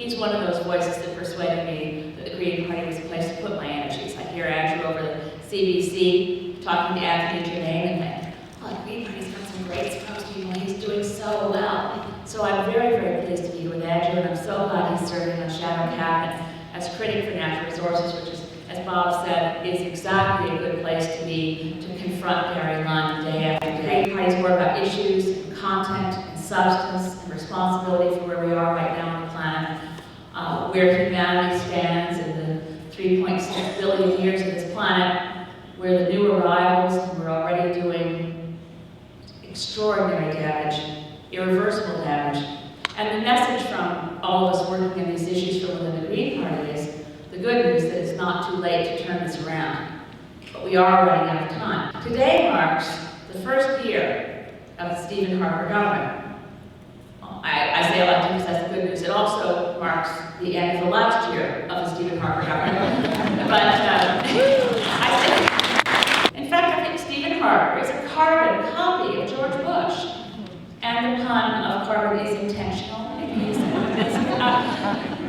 he's one of those voices that persuaded me that the Green Party was a place to put my energies. I hear Andrew over the CBC talking to Anthony Germain and think, oh, the Green Party's got some great spokespeople, he's doing so well. So I'm very, very pleased to be here with Andrew, and I'm so glad he's serving on Shadow Cabinet as critic for natural resources, which is, as Bob said, is exactly a good place to be to confront Gary Lund day after day. Green Party's more about issues, and content, and substance, and responsibility for where we are right now on the planet, where humanity stands in the 3.6 billion years of this planet, where the new arrivals, and we're already doing extraordinary damage, irreversible damage. And the message from all of us working on these issues from within the Green Party is the good news that it's not too late to turn this around. But we are running out of time. Today marks the first year of the Stephen Harper government. I say elected because that's the good news. It also marks the end of the last year of the Stephen Harper government. But I think, in fact, I think Stephen Harper is a carbon copy of George Bush. And the pun of carbon is intentional.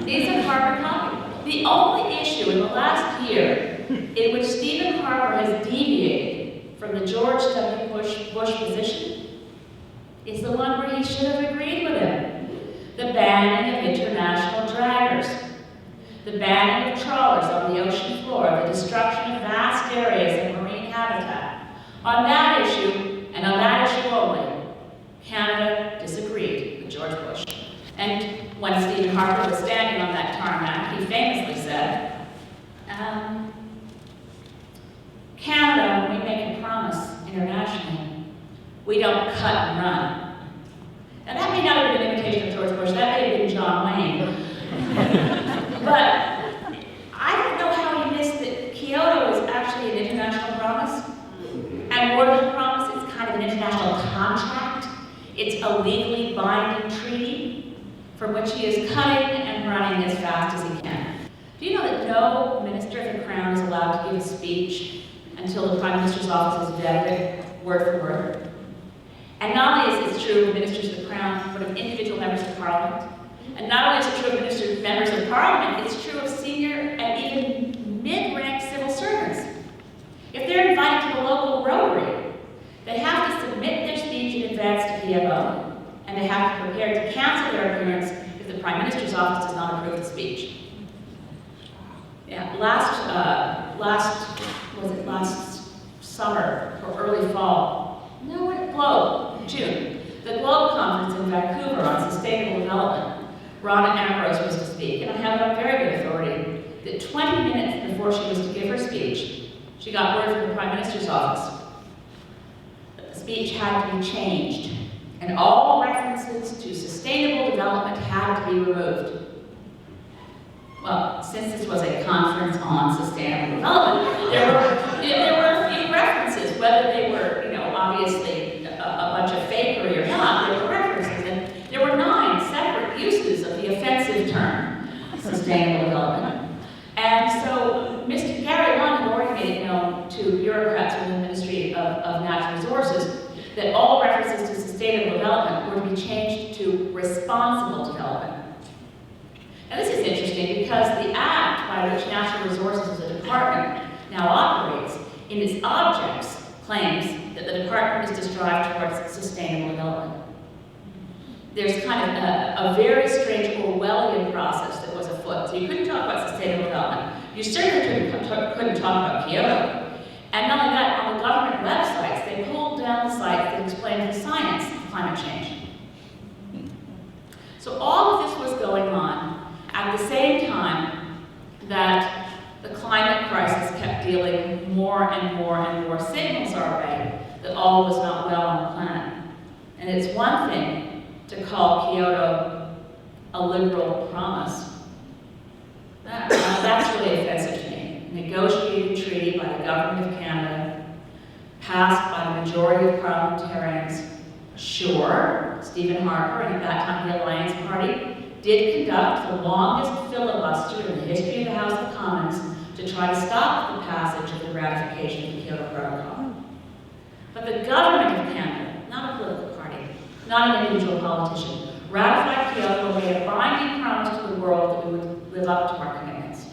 It's a carbon copy. The only issue in the last year in which Stephen Harper has deviated from the George W. Bush position is the one where he should have agreed with him. The banning of international draggers. The banning of trawlers on the ocean floor. The destruction of vast areas of marine habitat. On that issue, and on that issue only, Canada disagreed with George Bush. And when Stephen Harper was standing on that tarmac, he famously said, Canada, when we make a promise internationally, we don't cut and run. And that may not have been an imitation of George Bush, that may have been John Wayne. But I don't know how he missed that Kyoto is actually an international promise. And more than a promise, it's kind of an international contract. It's a legally binding treaty from which he is cutting and running as fast as he can. Do you know that no minister of the Crown is allowed to give a speech until the Prime Minister's office has vetted it word for word? And not only is this true of ministers of the Crown, but of individual members of Parliament. And not only is it true of members of Parliament, it's true of senior and even mid-rank civil servants. If they're invited to the local Rotary, they have to submit their speech in advance to PMO, and they have to prepare to cancel their appearance if the Prime Minister's office does not approve the speech. Yeah, last summer or early fall? No, Globe, June. The Globe Conference in Vancouver on Sustainable Development. Ronna Ambrose was to speak, and I have it on very good authority that 20 minutes before she was to give her speech, she got word from the Prime Minister's office that the speech had to be changed, and all references to sustainable development had to be removed. Well, since this was a conference on sustainable development, there were a few references, whether they were, obviously a bunch of fakery or not, there were references, and there were 9 separate uses of the offensive term, sustainable development. And so Mr. Gary Lund had already made it known to bureaucrats within the Ministry of Natural Resources that all references to sustainable development were to be changed to responsible development. Now this is interesting because the act by which Natural Resources as a department now operates in its objects claims that the department is to strive towards sustainable development. There's kind of a very strange Orwellian process that was afoot. So you couldn't talk about sustainable development. You certainly couldn't talk about Kyoto. And not only that, on the government websites, they pulled down the sites that explained the science of climate change. So all of this was going on at the same time that the climate crisis kept dealing more and more and more signals our way that all was not well on the planet. And it's one thing to call Kyoto a liberal promise. That's really offensive to me. A negotiated treaty by the Government of Canada, passed by the majority of parliamentarians. Sure, Stephen Harper, and at that time the Alliance Party, did conduct the longest filibuster in the history of the House of Commons to try to stop the passage of the ratification of the Kyoto Protocol. But the Government of Canada, not a political party, not an individual politician, ratified Kyoto and made a binding promise to the world that we would live up to our commitments.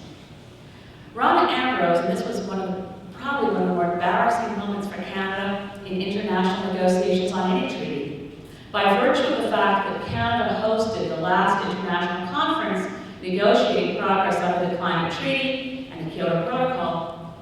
Rona Ambrose, and this was probably one of the more embarrassing moments for Canada in international negotiations on any treaty, by virtue of the fact that Canada hosted the last international conference negotiating progress under the Climate Treaty and the Kyoto Protocol,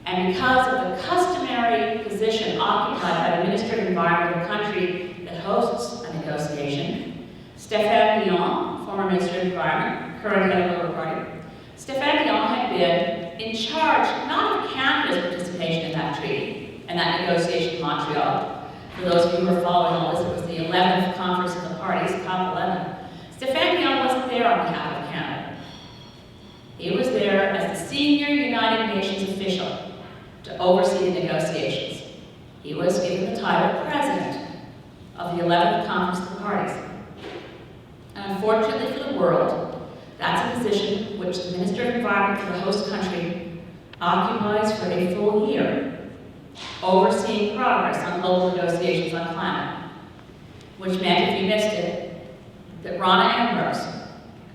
and because of the customary position occupied by the Minister of Environment of the country that hosts a negotiation, Stéphane Dion, former Minister of Environment, current head of the Labour Party, Stéphane Dion had been in charge not of Canada's participation in that treaty and that negotiation in Montreal. For those of you who are following all this, it was the 11th Conference of the Parties, COP11. Stéphane Dion wasn't there on behalf of Canada. He was there as the senior United Nations official to oversee the negotiations. He was given the title President of the 11th Conference of the Parties. And unfortunately for the world, that's a position which the Minister of Environment for the host country occupies for a full year, overseeing progress on global negotiations on climate, which meant, if you missed it, that Rona Ambrose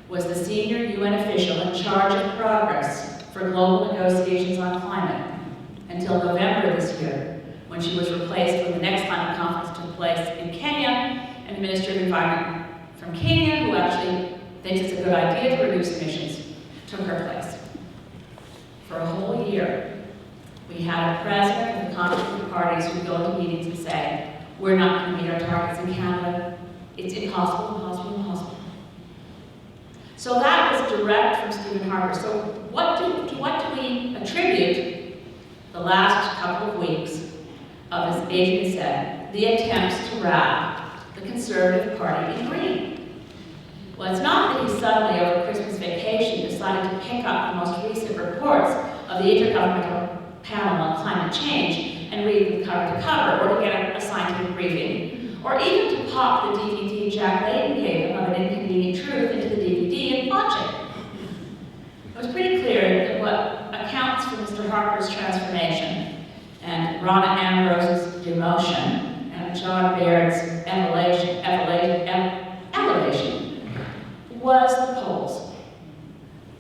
was the senior UN official in charge of progress for global negotiations on climate until November this year, when she was replaced when the next climate conference took place in Kenya, and the Minister of Environment from Kenya, who actually thinks it's a good idea to reduce emissions, took her place. For a whole year, we had a president of the Conference of the Parties who would go to meetings and say, we're not going to meet our targets in Canada. It's impossible, impossible, impossible. So that was direct from Stephen Harper. So to what do we attribute the last couple of weeks of, as Adrian said, the attempts to wrap the Conservative Party in green? Well, it's not that he suddenly, over Christmas vacation, decided to pick up the most recent reports of the Intergovernmental Panel on Climate Change and read them cover to cover, or to get a scientific briefing, or even to pop the DVD Jack Layton gave him of An Inconvenient Truth into the DVD and watch it. It was pretty clear that what accounts for Mr. Harper's transformation and Rona Ambrose's demotion and John Baird's elevation was the polls.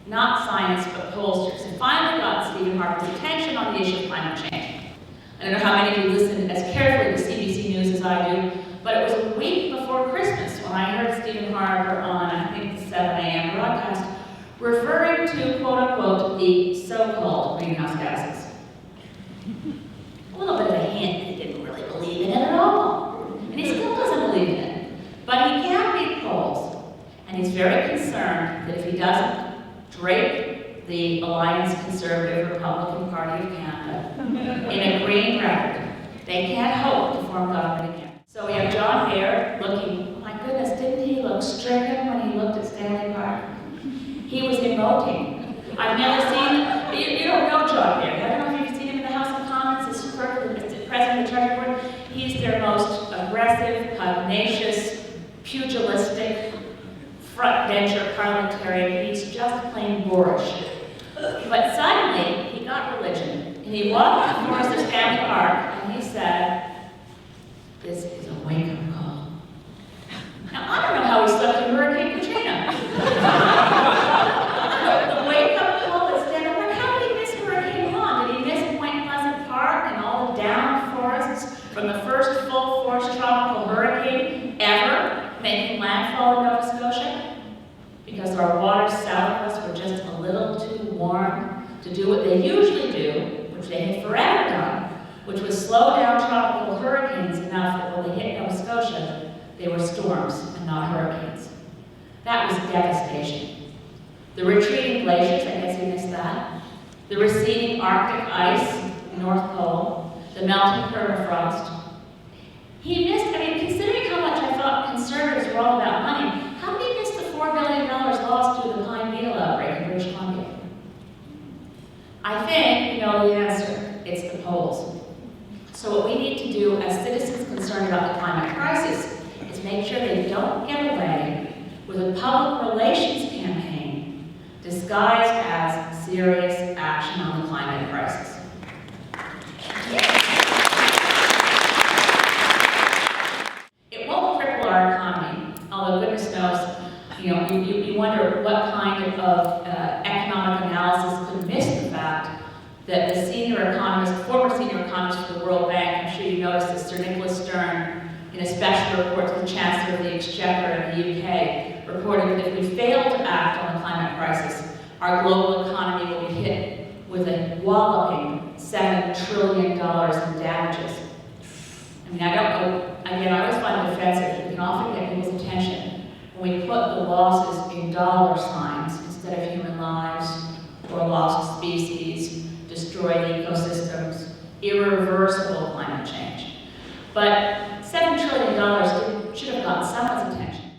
Not science, but pollsters. And finally got Stephen Harper's attention on the issue of climate change. I don't know how many of you listen as carefully to CBC News as I do, but it was a week before Christmas when I heard Stephen Harper on, I think, the 7 a.m. broadcast, referring to, quote-unquote, the so-called greenhouse gases. A little bit of a hint that he didn't really believe in it at all. And he still doesn't believe in it. But he can read polls. And he's very concerned that if he doesn't drape the Alliance Conservative Republican Party of Canada in a green record, they can't hope to form government again. So we have John Baird looking, my goodness, didn't he look stricken when he looked at Stanley Park? He was emoting. I've never seen, you don't know John Baird. I don't know if you've seen him in the House of Commons as president of the Treasury Board. He's their most aggressive, pugnacious, pugilistic, front bencher parliamentarian. He's just plain boorish. But suddenly, he got religion. And he walked the forest of Stanley Park, and he said, this is a wake-up call. Now, I don't know how he slept in Hurricane Katrina. The wake-up call at Stanley Park. How did he miss Hurricane Juan? Did he miss Point Pleasant Park and all the downed forests from the first full-force tropical hurricane ever making landfall in Nova Scotia? Because our waters south of us were just a little too warm to do what they usually do, which they had forever done, which was slow down tropical hurricanes enough that when they hit Nova Scotia, they were storms and not hurricanes. That was devastation. The retreating glaciers, I guess you missed that. The receding Arctic ice, North Pole, the melting permafrost. He missed, considering how much I thought conservatives were all about money, how did he miss the $4 billion lost due to the pine beetle outbreak in British Columbia? I think you know the answer. It's the polls. So what we need to do as citizens concerned about the climate crisis is make sure they don't get away with a public relations campaign disguised as serious action on the climate crisis. It won't cripple our economy, although goodness knows, you wonder what kind Sir Nicholas Stern, in a special report to the Chancellor of the Exchequer in the UK, reported that if we fail to act on the climate crisis, our global economy will be hit with a walloping $7 trillion in damages. I mean, I don't know, again, I always find it offensive. We can often get people's attention when we put the losses in dollar signs instead of human lives, or lost species, destroyed ecosystems, irreversible climate change. But $7 trillion should have gotten someone's attention.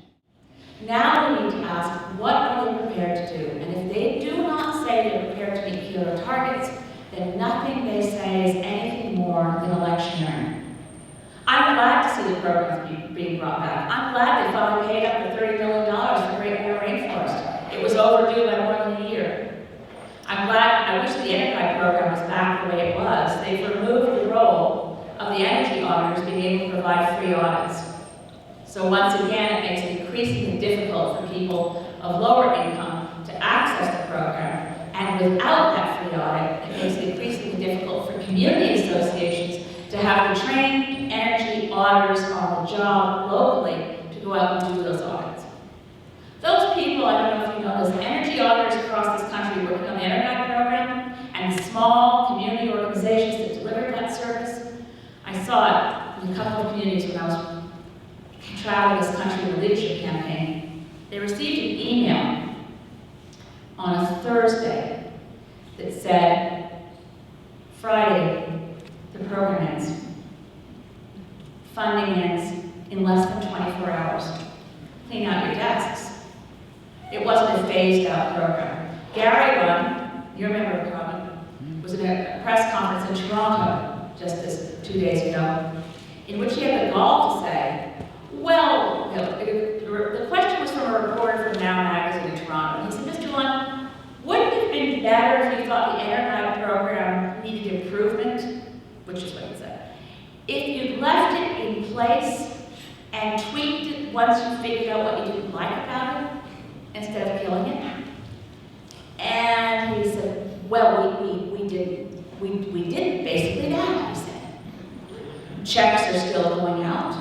Now we need to ask, what are they prepared to do? And if they do not say they're prepared to meet Kyoto targets, then nothing they say is anything more than electioneering. I'm glad to see the programs being brought back. I'm glad they finally paid up the $30 million for Great Barrier Rainforest. It was overdue by more than a year. I'm glad, I wish the Energy program was back the way it was. They've removed the role of the energy auditors being able to provide free audits. So once again, it makes it increasingly difficult for people of lower income to access the program. And without that free audit, it makes it increasingly difficult for community associations to have the trained energy auditors on the job locally to go out and do those audits. Those people, I don't know if you know, those energy auditors across this country working on the Energy program and small community organizations that deliver that service, I saw it in a couple of communities when I was traveling this country in the leadership campaign. They received an email on a Thursday that said, Friday, the program ends. Funding ends in less than 24 hours. Clean out your desks. It wasn't a phased out program. Gary Lunn, you remember Carmen, was at a press conference in Toronto just 2 days ago, in which he had the gall to say, well, the question was from a reporter from Now magazine in Toronto. And he said, Mr. Lunn, wouldn't it have been better if you thought the Energy program needed improvement? Which is what he said. If you'd left it in place and tweaked it once you figured out what you didn't like about it, instead of killing it. And he said, well, we did basically that, he said. Checks are still going out.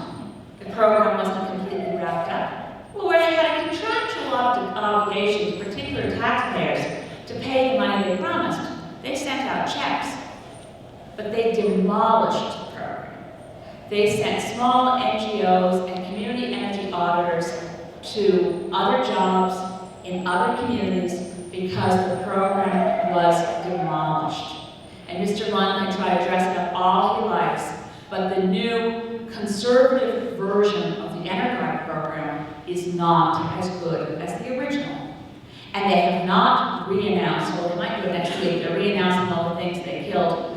The program wasn't completely wrapped up. Well, where they had a contractual obligation to particular taxpayers to pay the money they promised, they sent out checks. But they demolished the program. They sent small NGOs and community energy auditors to other jobs in other communities because the program was demolished. And Mr. Lunn can try to dress it up all he likes, but the new conservative version of the Energy program is not as good as the original. And they have not re-announced, well, they might do it next week, they're re-announcing all the things they killed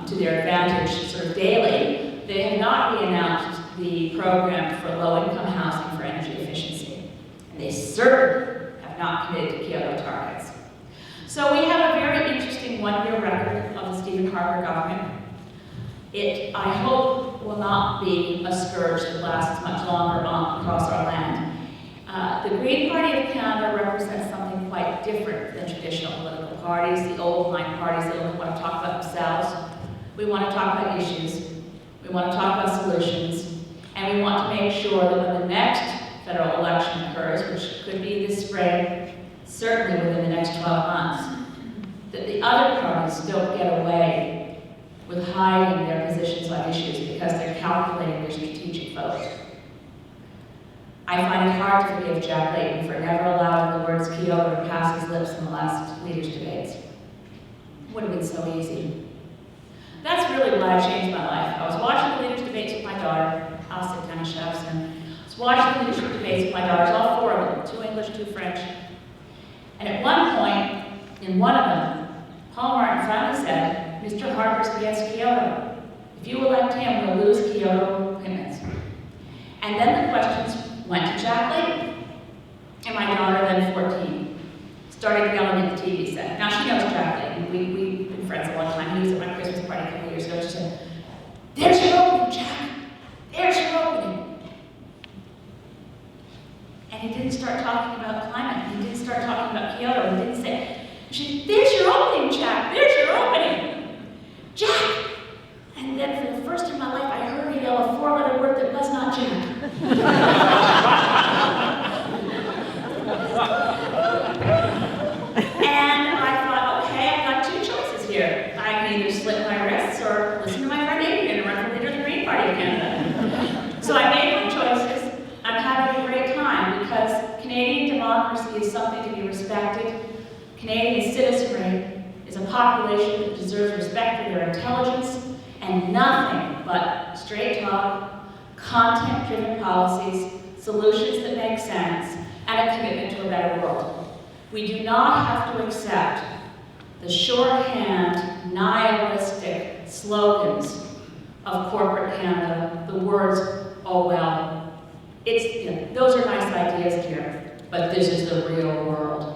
to their advantage sort of daily. They have not re-announced the program for low-income housing for energy efficiency. And they certainly have not committed to Kyoto targets. So we have a very interesting one-year record of the Stephen Harper government. It, I hope, will not be a scourge that lasts much longer across our land. The Green Party of Canada represents something quite different than traditional political parties, the old-line parties that only want to talk about themselves. We want to talk about issues, we want to talk about solutions, and we want to make sure that when the next federal election occurs, which could be this spring, certainly within the next 12 months, that the other parties don't get away with hiding their positions on issues because they're calculating their strategic vote. I find it hard to forgive Jack Layton for never allowing the words Kyoto to pass his lips in the last leaders' debates. It would have been so easy. That's really why I changed my life. I was watching the leaders' debates with my daughter. I'll sit down and shut up soon. I was watching the leadership debates with my daughters, all four of them, 2 English, 2 French. And at one point, in one of them, Paul Martin finally said, Mr. Harper's against Kyoto. If you elect him, we'll lose Kyoto commitments. And then the questions went to Jack Layton. And my daughter, then 14, started yelling at the TV set. Now she knows Jack Layton. We've been friends a long time. He was at my Christmas party a couple of years ago. She said, there's your opening, Jack. There's your opening. And he didn't start talking about climate. He didn't start talking about Kyoto. He didn't say, there's your opening, Jack. There's your opening. Jack. And then for the first time in my life, I heard him And I thought, okay, I've got two choices here. I can either slit my wrists or listen to my friend Adrian and run for leader of the Green Party of Canada. So I made my choices. I'm having a great time because Canadian democracy is something to be respected. Canadian citizenry is a population that deserves respect for their intelligence and nothing but straight talk, content-driven policies, solutions that make sense, and a commitment to a better world. We do not have to accept the shorthand, nihilistic slogans of corporate Canada, the words, oh well. Those are nice ideas here, but this is the real world.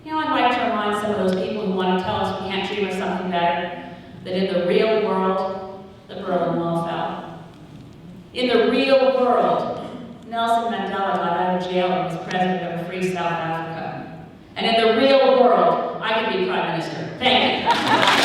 I'd like to remind some of those people who want to tell us we can't dream of something better, that in the real world, the Berlin Wall fell. In the real world, Nelson Mandela got out of jail and was president of a free South Africa. And in the real world, I could be prime minister. Thank you.